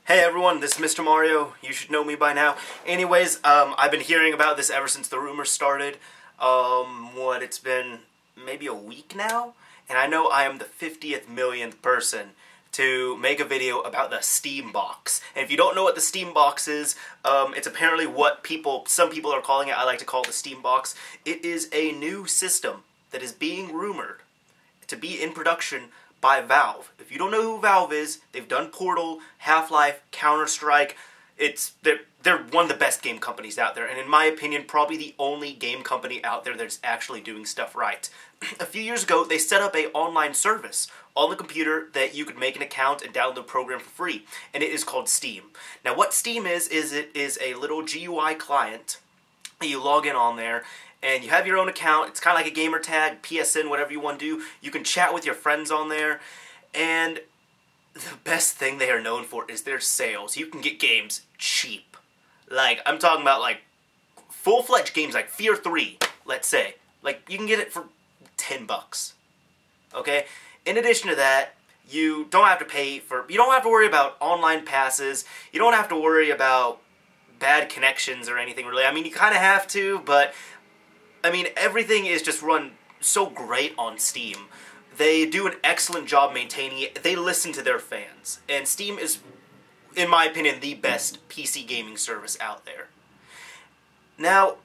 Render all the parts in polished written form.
Hey everyone, this is Mr. Mario. You should know me by now. Anyways, I've been hearing about this ever since the rumors started. It's been maybe a week now? And I know I am the 50th millionth person to make a video about the Steam Box. And if you don't know what the Steam Box is, it's apparently what some people are calling it. I like to call it the Steam Box. It is a new system that is being rumored to be in production by Valve. If you don't know who Valve is, they've done Portal, Half-Life, Counter-Strike. They're one of the best game companies out there, and in my opinion, probably the only game company out there that's actually doing stuff right. A few years ago, they set up an online service on the computer that you could make an account and download the program for free, and it is called Steam. Now, what Steam is it is a little GUI client. You log in on there, and you have your own account. It's kind of like a gamer tag, PSN, whatever you want to do. You can chat with your friends on there, and the best thing they are known for is their sales. You can get games cheap. Like, I'm talking about, like, full-fledged games like Fear 3, let's say. Like, you can get it for $10. Okay? In addition to that, you don't have to worry about online passes. You don't have to worry about bad connections or anything, really. I mean, you kind of have to, but I mean, everything is just run so great on Steam. They do an excellent job maintaining it. They listen to their fans. And Steam is, in my opinion, the best PC gaming service out there. Now,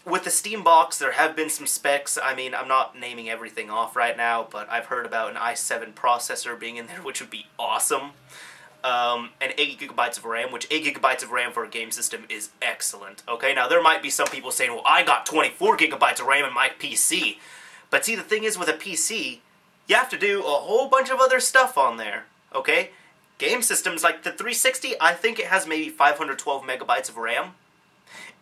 with the Steam Box, there have been some specs. I mean, I'm not naming everything off right now, but I've heard about an i7 processor being in there, which would be awesome. And 8 gigabytes of RAM, which 8 gigabytes of RAM for a game system is excellent. Okay, now there might be some people saying, well, I got 24 gigabytes of RAM in my PC. But see, the thing is with a PC, you have to do a whole bunch of other stuff on there. Okay? Game systems like the 360, I think it has maybe 512 megabytes of RAM.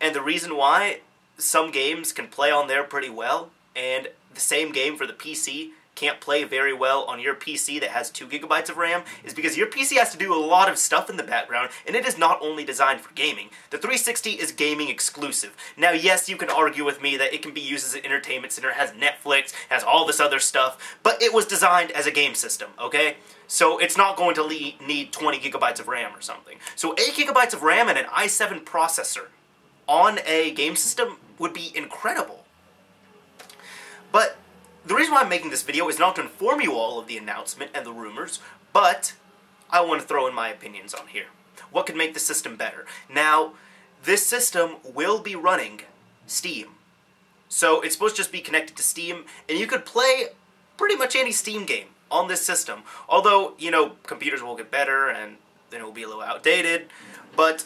And the reason why some games can play on there pretty well, and the same game for the PC can't play very well on your PC that has 2 gigabytes of RAM is because your PC has to do a lot of stuff in the background, and it is not only designed for gaming. The 360 is gaming exclusive. Now, yes, you can argue with me that it can be used as an entertainment center, it has Netflix, has all this other stuff, but it was designed as a game system, okay? So it's not going to need 20 gigabytes of RAM or something. So 8 gigabytes of RAM and an i7 processor on a game system would be incredible. But the reason why I'm making this video is not to inform you all of the announcement and the rumors, but I want to throw in my opinions on here. What could make the system better? Now, this system will be running Steam. So it's supposed to just be connected to Steam, and you could play pretty much any Steam game on this system. Although, you know, computers will get better, and then it will be a little outdated. But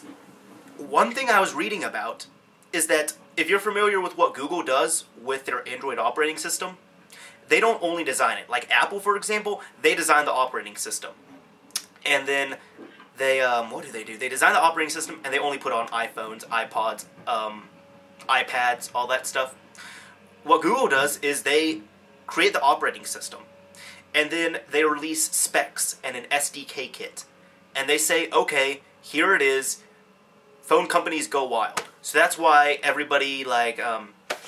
one thing I was reading about is that if you're familiar with what Google does with their Android operating system, they don't only design it. Like Apple, for example, they design the operating system. And then they, what do? They design the operating system and they only put on iPhones, iPods, iPads, all that stuff. What Google does is they create the operating system. And then they release specs and an SDK kit. And they say, okay, here it is. Phone companies go wild. So that's why everybody, like,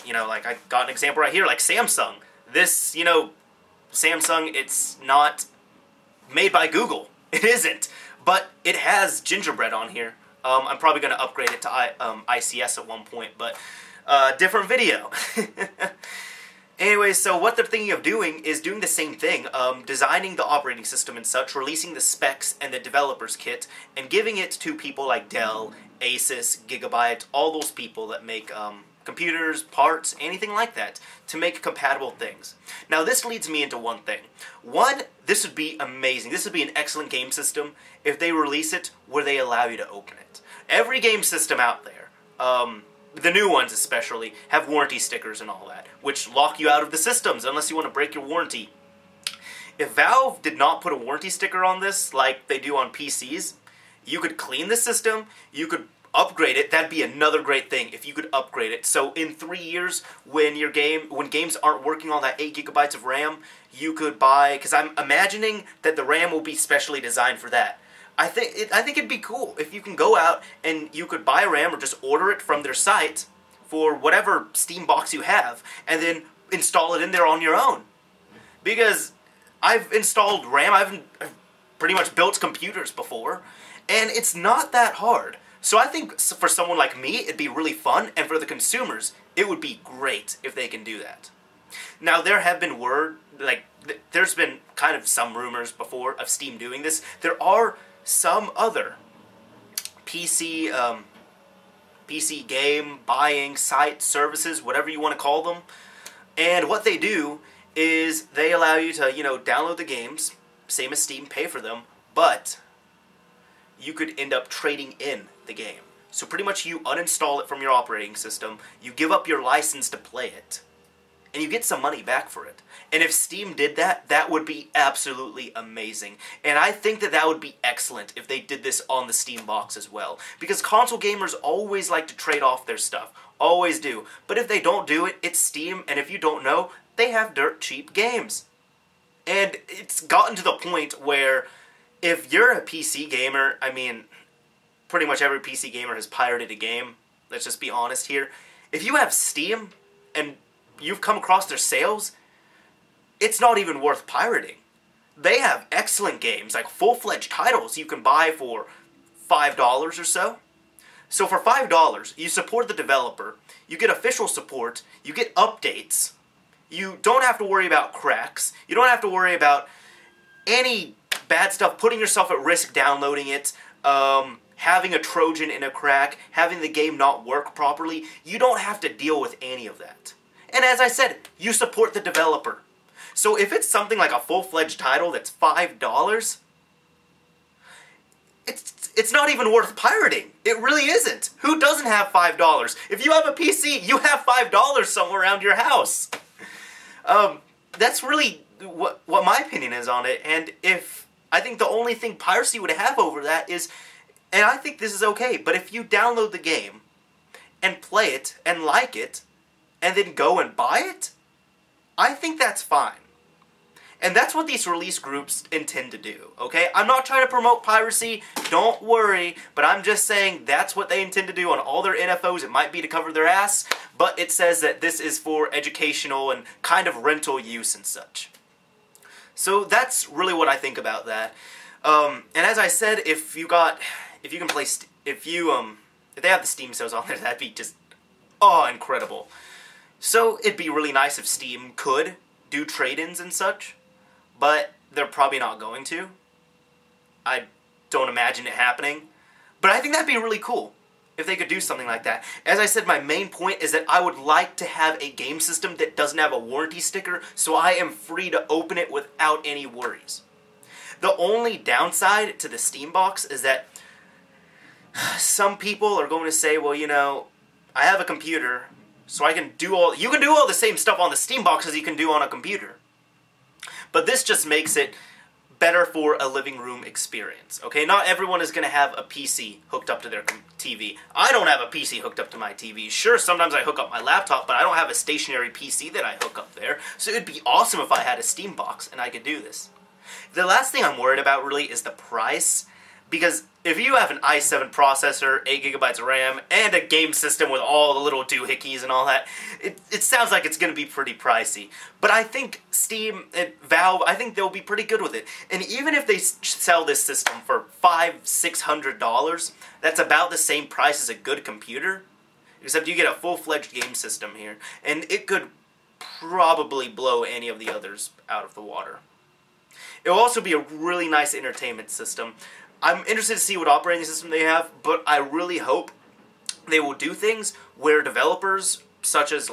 you know, like I got an example right here, like Samsung. This, you know, Samsung, it's not made by Google. It isn't. But it has Gingerbread on here. I'm probably going to upgrade it to ICS at one point, but different video. Anyway, so what they're thinking of doing is doing the same thing, designing the operating system and such, releasing the specs and the developer's kit, and giving it to people like Dell, Asus, Gigabyte, all those people that make computers, parts, anything like that, to make compatible things. Now, this leads me into one thing. One, this would be amazing. This would be an excellent game system if they release it where they allow you to open it. Every game system out there, the new ones especially, have warranty stickers and all that, which lock you out of the systems unless you want to break your warranty. If Valve did not put a warranty sticker on this like they do on PCs, you could clean the system, you could upgrade it. That'd be another great thing if you could upgrade it. So in 3 years, when games aren't working on that 8 gigabytes of RAM, you could buy, because I'm imagining that the RAM will be specially designed for that. I think it'd be cool if you can go out and you could buy RAM or just order it from their site for whatever Steam box you have, and then install it in there on your own. Because I've installed RAM, pretty much built computers before, and it's not that hard. So I think for someone like me, it'd be really fun, and for the consumers, it would be great if they can do that. Now, there have been there's been kind of some rumors before of Steam doing this. There are some other PC game buying site services, whatever you want to call them, and what they do is they allow you to, download the games, same as Steam, pay for them, but you could end up trading in the game. So pretty much you uninstall it from your operating system, you give up your license to play it, and you get some money back for it. And if Steam did that, that would be absolutely amazing. And I think that that would be excellent if they did this on the Steam box as well. Because console gamers always like to trade off their stuff. Always do. But if they don't do it, it's Steam, and if you don't know, they have dirt cheap games. And it's gotten to the point where if you're a PC gamer, I mean, pretty much every PC gamer has pirated a game. Let's just be honest here. If you have Steam and you've come across their sales, it's not even worth pirating. They have excellent games, like full-fledged titles you can buy for $5 or so. So for $5, you support the developer, you get official support, you get updates, you don't have to worry about cracks, you don't have to worry about any bad stuff, putting yourself at risk downloading it, having a Trojan in a crack, having the game not work properly. You don't have to deal with any of that. And as I said, you support the developer. So if it's something like a full-fledged title that's $5, it's not even worth pirating. It really isn't. Who doesn't have $5? If you have a PC, you have $5 somewhere around your house. That's really what my opinion is on it. And I think the only thing piracy would have over that is, and I think this is okay, but if you download the game and play it and like it, and then go and buy it, I think that's fine. And that's what these release groups intend to do, okay? I'm not trying to promote piracy, don't worry, but I'm just saying that's what they intend to do on all their NFOs. It might be to cover their ass, but it says that this is for educational and kind of rental use and such. So that's really what I think about that. And as I said, if they have the Steam sales on there, that'd be just, incredible. So it'd be really nice if Steam could do trade-ins and such, but they're probably not going to. I don't imagine it happening. But I think that'd be really cool if they could do something like that. As I said, my main point is that I would like to have a game system that doesn't have a warranty sticker, so I am free to open it without any worries. The only downside to the Steam box is that some people are going to say, well, I have a computer, so I can do all... You can do all the same stuff on the Steam box as you can do on a computer. But this just makes it better for a living room experience, okay? Not everyone is going to have a PC hooked up to their TV. I don't have a PC hooked up to my TV. Sure, sometimes I hook up my laptop, but I don't have a stationary PC that I hook up there. So it'd be awesome if I had a Steam box and I could do this. The last thing I'm worried about really is the price, because if you have an i7 processor, 8GB of RAM, and a game system with all the little doohickeys and all that, it sounds like it's going to be pretty pricey. But I think Steam and Valve, I think they'll be pretty good with it. And even if they sell this system for $500-600, that's about the same price as a good computer, except you get a full-fledged game system here. And it could probably blow any of the others out of the water. It will also be a really nice entertainment system. I'm interested to see what operating system they have, but I really hope they will do things where developers, such as,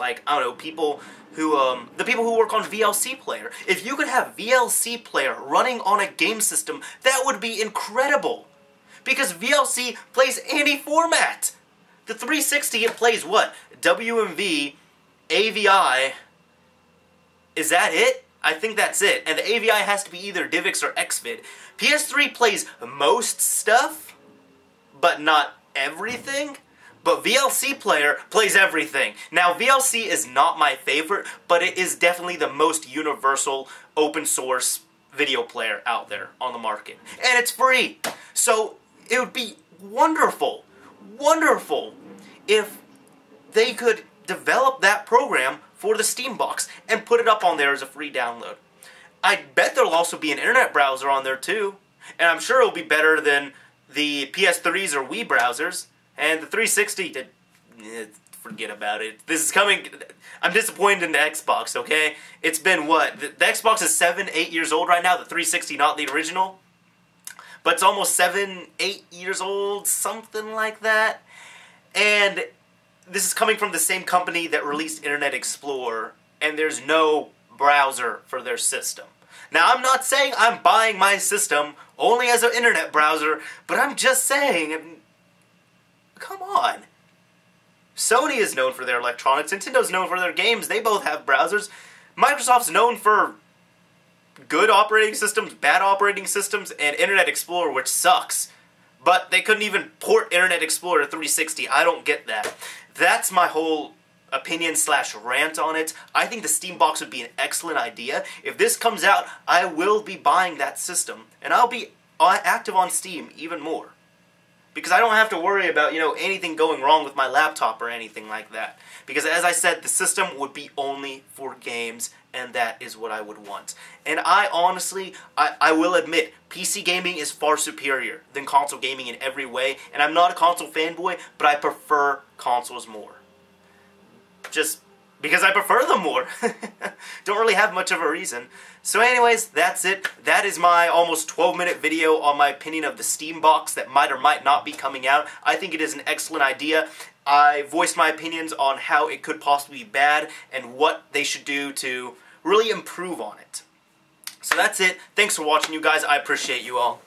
people who, the people who work on VLC Player, if you could have VLC Player running on a game system, that would be incredible. Because VLC plays any format. The 360, it plays what? WMV, AVI, is that it? I think that's it. And the AVI has to be either DivX or XVID. PS3 plays most stuff, but not everything. But VLC Player plays everything. Now, VLC is not my favorite, but it is definitely the most universal open source video player out there on the market. And it's free. So it would be wonderful, wonderful if they could develop that program for the Steam box and put it up on there as a free download. I bet there'll also be an internet browser on there too. And I'm sure it'll be better than the PS3s or Wii browsers. And the 360, forget about it. This is coming... I'm disappointed in the Xbox, okay? It's been what? The Xbox is 7, 8 years old right now. The 360, not the original. But it's almost 7, 8 years old, something like that. And this is coming from the same company that released Internet Explorer. And there's no browser for their system. Now, I'm not saying I'm buying my system only as an internet browser, but I'm just saying, come on. Sony is known for their electronics. Nintendo's known for their games. They both have browsers. Microsoft's known for good operating systems, bad operating systems, and Internet Explorer, which sucks. But they couldn't even port Internet Explorer to 360. I don't get that. That's my whole opinion / rant on it. I think the Steam Box would be an excellent idea. If this comes out, I will be buying that system. And I'll be active on Steam even more. Because I don't have to worry about, anything going wrong with my laptop or anything like that. Because as I said, the system would be only for games, and that is what I would want. And I honestly, I will admit, PC gaming is far superior than console gaming in every way. And I'm not a console fanboy, but I prefer consoles more. Just because I prefer them more. Don't really have much of a reason. So anyways, that's it. That is my almost 12-minute video on my opinion of the Steam Box that might or might not be coming out. I think it is an excellent idea. I voiced my opinions on how it could possibly be bad and what they should do to really improve on it. So that's it. Thanks for watching, you guys. I appreciate you all.